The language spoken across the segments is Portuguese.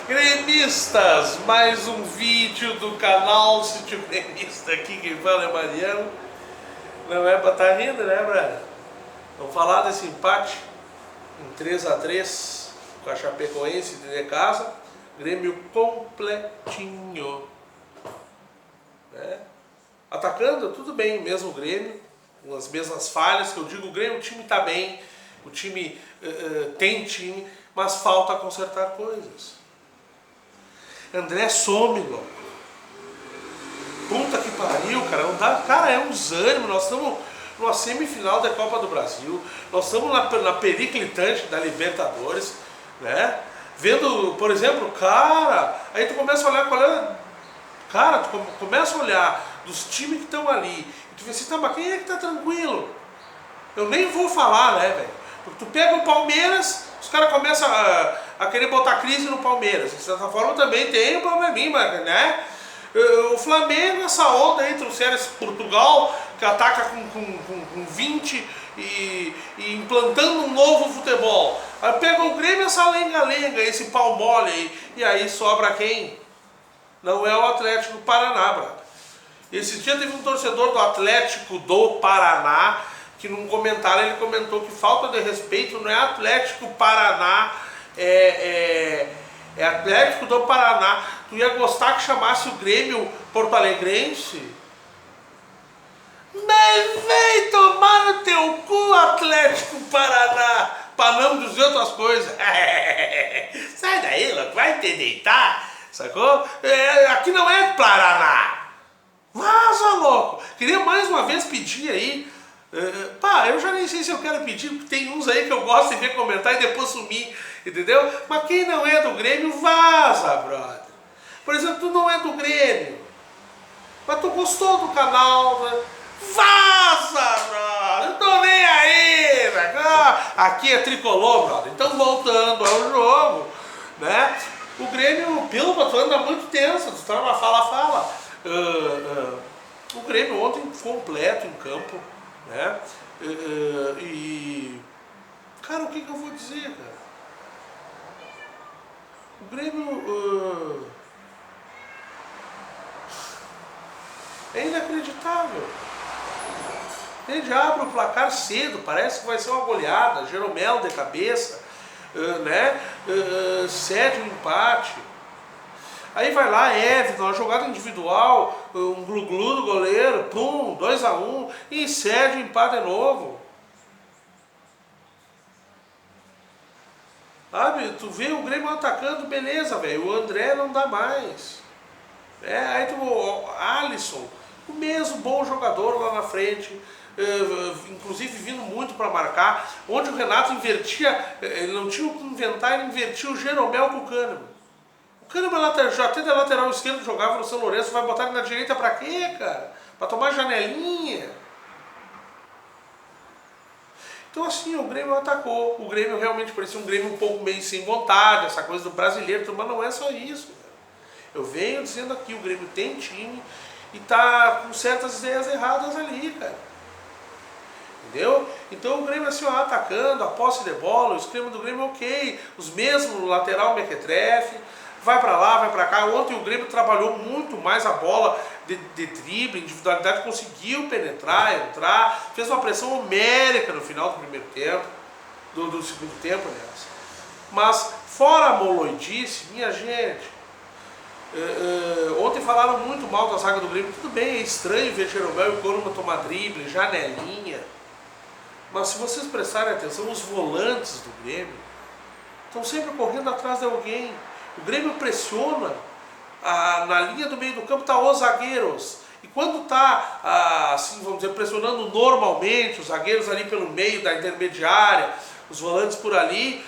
Gremistas, mais um vídeo do canal Sítio Gremista. Aqui quem fala é Mariano. Não é pra estar rindo, né, brother? Vamos falar desse empate em 3-3 com a Chapecoense de casa. Grêmio completinho, né? Atacando, tudo bem, mesmo o Grêmio, com as mesmas falhas que eu digo. O Grêmio, o time tá bem, o time tem time, mas falta consertar coisas. André some, louco. Puta que pariu, cara. Não dá, cara, é um desânimo. Nós estamos numa semifinal da Copa do Brasil. Nós estamos na periclitante da Libertadores, né? Vendo, por exemplo, cara, aí tu começa a olhar qual é. Cara, tu começa a olhar dos times que estão ali. E tu vê assim, tá, mas quem é que tá tranquilo? Eu nem vou falar, né, velho? Porque tu pega o Palmeiras, os caras começam a querer botar crise no Palmeiras. De certa forma também tem um probleminha, né? O Flamengo, essa onda aí, trouxeram esse Portugal, que ataca com 20 e implantando um novo futebol. Aí pega o Grêmio, essa lenga-lenga, esse pau mole aí. E aí sobra quem? Não é o Atlético do Paraná, brother. Esse dia teve um torcedor do Atlético do Paraná que num comentário ele comentou que falta de respeito não é Atlético Paraná, é Atlético do Paraná. Tu ia gostar que chamasse o Grêmio Porto Alegrense? Mas vem tomar no teu cu, Atlético Paraná, para não dizer outras coisas. Sai daí, louco, vai te deitar, sacou? Aqui não é Paraná. Vaza, louco. Queria mais uma vez pedir aí. Eu já nem sei se eu quero pedir, porque tem uns aí que eu gosto de ver comentar e depois sumir, entendeu? Mas quem não é do Grêmio, vaza, brother. Por exemplo, tu não é do Grêmio, mas tu gostou do canal, né? Vaza, brother. Não tô nem aí, né? Aqui é tricolor, brother. Então, voltando ao jogo, né? O Grêmio, pelo tu anda muito tenso, tu tá numa fala-fala. O Grêmio ontem completo em campo, né? Cara, o que eu vou dizer, cara? O Grêmio é inacreditável. Ele abre o placar cedo, parece que vai ser uma goleada. Jeromel de cabeça, né? Cede um empate. Aí vai lá, Everton, uma jogada individual, um glu-glu do goleiro, pum, 2-1, e cede o empate de novo. Sabe, tu vê o Grêmio atacando, beleza, velho, o André não dá mais. Aí o Alisson, o mesmo bom jogador lá na frente, inclusive vindo muito para marcar, onde o Renato invertia, ele não tinha o que inventar, ele invertia o Jeromel com o Kahneman. O Kahneman já até da lateral esquerdo jogava no São Lourenço, vai botar ele na direita pra quê, cara? Pra tomar janelinha? Então assim, o Grêmio atacou. O Grêmio realmente parecia um Grêmio um pouco meio sem vontade, essa coisa do brasileiro, mas não é só isso, cara. Eu venho dizendo aqui, o Grêmio tem time e tá com certas ideias erradas ali, cara. Entendeu? Então o Grêmio assim, ó, atacando, a posse de bola, o esquema do Grêmio ok, os mesmos, no lateral mequetrefe, vai pra lá, vai pra cá. Ontem o Grêmio trabalhou muito mais a bola de drible, individualidade, conseguiu penetrar, entrar, fez uma pressão homérica no final do primeiro tempo, do segundo tempo, aliás. Mas fora a moloidice, minha gente, ontem falaram muito mal da zaga do Grêmio. Tudo bem, é estranho ver Jeromel e Kahneman tomar drible, janelinha. Mas se vocês prestarem atenção, os volantes do Grêmio estão sempre correndo atrás de alguém. O Grêmio pressiona, na linha do meio do campo tá os zagueiros. E quando tá, assim, vamos dizer, pressionando normalmente, os zagueiros ali pelo meio da intermediária, os volantes por ali,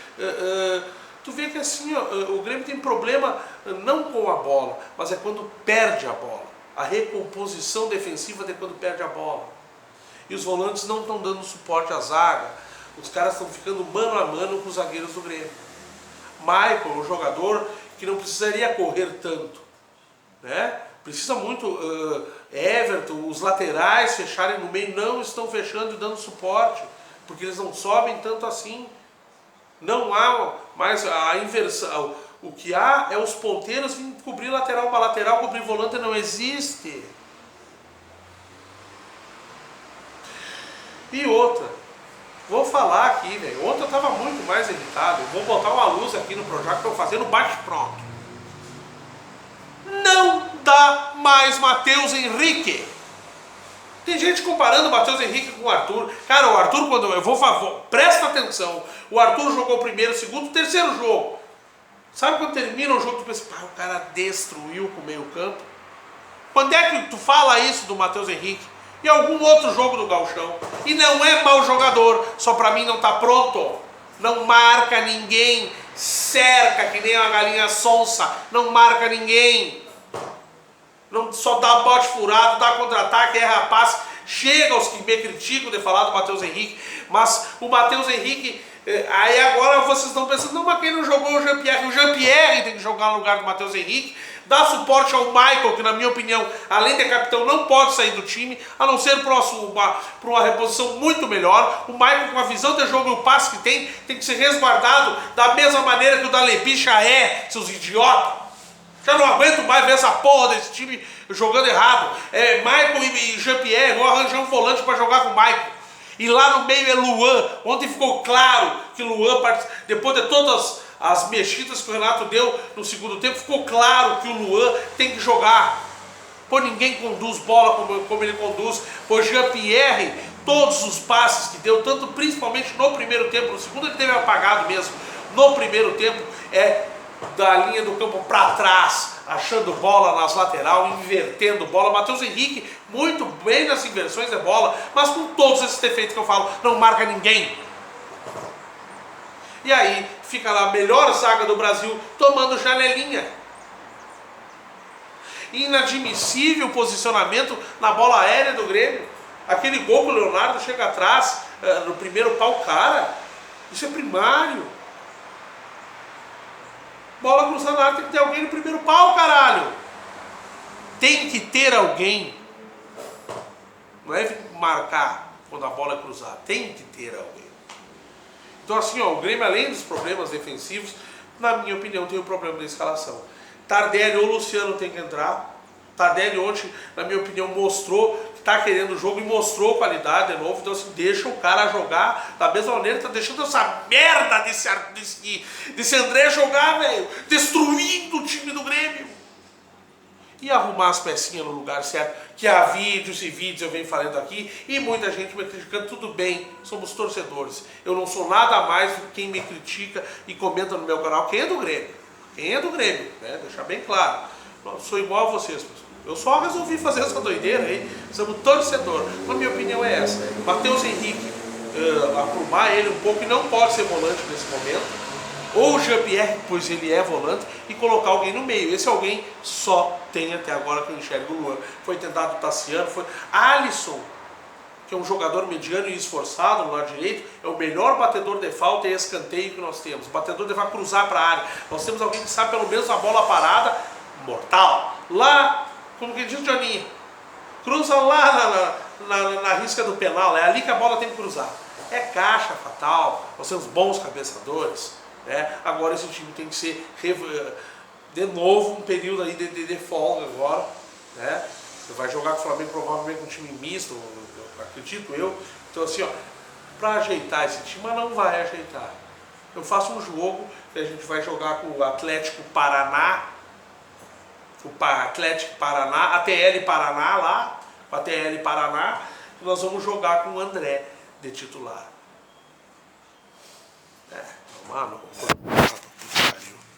tu vê que assim, ó, o Grêmio tem problema não com a bola, mas é quando perde a bola. A recomposição defensiva de quando perde a bola. E os volantes não estão dando suporte à zaga. Os caras estão ficando mano a mano com os zagueiros do Grêmio. Michael, um jogador que não precisaria correr tanto, né? Precisa muito. Everton, os laterais fecharem no meio, não estão fechando e dando suporte, porque eles não sobem tanto assim. Não há mais a inversão. O que há é os ponteiros vindo cobrir lateral para lateral, cobrir volante, não existe. E outra, vou falar aqui, velho. Ontem eu estava muito mais irritado. Vou botar uma luz aqui no projeto que eu estou fazendo bate-pronto. Não dá mais Matheus Henrique. Tem gente comparando o Matheus Henrique com o Arthur. Cara, o Arthur, quando eu vou presta atenção. O Arthur jogou o primeiro, o segundo, o terceiro jogo. Sabe quando termina o jogo, tu pensa, o cara destruiu com o meio campo? Quando é que tu fala isso do Matheus Henrique? Em algum outro jogo do Gauchão. E não é mau jogador, só pra mim não tá pronto. Não marca ninguém, cerca que nem uma galinha sonsa, não marca ninguém. Não, só dá bote furado, dá contra-ataque, erra passe. Chega aos que me criticam de falar do Matheus Henrique, mas o Matheus Henrique, aí agora vocês estão pensando, não, mas quem não jogou o Jean-Pierre? O Jean-Pierre tem que jogar no lugar do Matheus Henrique, dá suporte ao Michael, que na minha opinião, além de capitão, não pode sair do time, a não ser para uma reposição muito melhor. O Michael, com a visão de jogo e o passe que tem que ser resguardado da mesma maneira que o da Lebicha seus idiotas. Já não aguento mais ver essa porra desse time jogando errado. Michael e Jean-Pierre, vou arranjar um volante para jogar com o Michael. E lá no meio é Luan. Ontem ficou claro que Luan, depois de todas as mexidas que o Renato deu no segundo tempo, ficou claro que o Luan tem que jogar. Pô, ninguém conduz bola como ele conduz. Pô, Jean-Pierre, todos os passes que deu, tanto principalmente no primeiro tempo, no segundo ele teve apagado mesmo. No primeiro tempo da linha do campo para trás, achando bola nas lateral, invertendo bola. Matheus Henrique, muito bem nas inversões de bola, mas com todos esses defeitos que eu falo, não marca ninguém. E aí, fica lá a melhor zaga do Brasil tomando janelinha. Inadmissível o posicionamento na bola aérea do Grêmio. Aquele gol que o Leonardo chega atrás, no primeiro pau, cara, isso é primário. Bola cruzada na área, tem que ter alguém no primeiro pau, caralho. Tem que ter alguém. Não é marcar quando a bola é cruzada. Tem que ter alguém. Então assim, o Grêmio, além dos problemas defensivos, na minha opinião, tem o problema da escalação. Tardelli ou Luciano tem que entrar. Tardelli ontem, na minha opinião, mostrou que está querendo o jogo e mostrou qualidade de novo. Então assim, deixa o cara jogar da mesma maneira que tá deixando essa merda desse André jogar, velho. Destruindo o time do Grêmio. E arrumar as pecinhas no lugar certo. Que há vídeos e vídeos, eu venho falando aqui, e muita gente me criticando. Tudo bem, somos torcedores. Eu não sou nada mais do que quem me critica e comenta no meu canal. Quem é do Grêmio? Quem é do Grêmio, né? Deixar bem claro. Eu sou igual a vocês, pessoal. Eu só resolvi fazer essa doideira aí. Somos torcedor. A minha opinião é essa. Matheus Henrique, aprumar ele um pouco, e não pode ser volante nesse momento. Ou o Jean-Pierre, pois ele é volante, e colocar alguém no meio. Esse alguém só tem até agora que eu enxergo o Luan. Foi tentado o Tassiano, foi Alisson, que é um jogador mediano e esforçado no lado direito, é o melhor batedor de falta e escanteio que nós temos. Batedor de vai cruzar para a área. Nós temos alguém que sabe pelo menos a bola parada, mortal. Lá, como que diz o Johnny, cruza lá na risca do penal, é ali que a bola tem que cruzar. É caixa fatal, nós temos bons cabeçadores. Agora esse time tem que ser de novo um período aí de folga agora. Você vai jogar com o Flamengo provavelmente com um time misto, acredito eu. Então assim, para ajeitar esse time, mas não vai ajeitar. Eu faço um jogo que a gente vai jogar com o Atlético Paraná, ATL Paraná lá, o ATL Paraná, e nós vamos jogar com o André de titular. Mano,